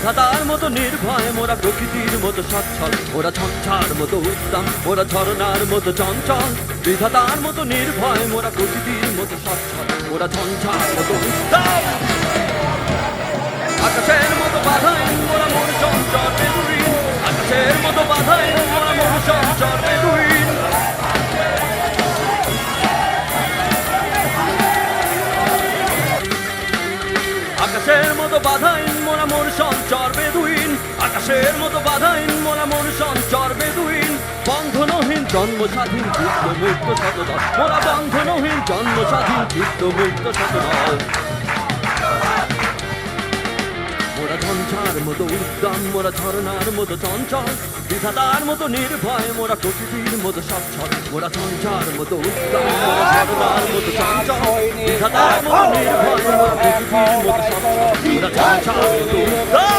বিধাতার মতো নির্ভয় মোরা প্রকৃতির মতো সচ্ছল, মোরা ঝঞ্ঝার মতো উদ্দাম, মোরা ঝরনার মতো চঞ্চল। বিধাতার মতো নির্ভয় মোরা প্রকৃতির মতো সচ্ছল, মোরা ঝঞ্ঝার মতো উদ্দাম। আকাশের মতো বাধাহীন মোরা মন চঞ্চল বেদুইন, আকাশের মতো বাধাহীন মোরা মন চঞ্চল বেদুইন। আকাশের মতো বাধাহীন মোরা মোর সঞ্চর বেদুইন, আকাশের মতো বাধাহীন মোরা মোর সঞ্চর বেদুইন। বন্ধনহীন জন্ম স্বাধীন চিত্ত মুক্ত শতদল, মোরা বন্ধনহীন জন্ম স্বাধীন চিত্ত মুক্ত শতদল। মোরা ঝঞ্ঝার মতো উদ্দাম, মোরা ঝরনার মতো চঞ্চল। বিধাতার মতো নির্ভয় মোরা প্রকৃতির মতো সচ্ছল, মোরা ঝঞ্ঝার মতো উদ্দাম, মোরা ঝরনার মতো চঞ্চল। বিধাতার মতো নির্ভয় মোরা প্রকৃতির মতো সচ্ছল, মোরা ঝঞ্ঝার মতো উদ্দাম।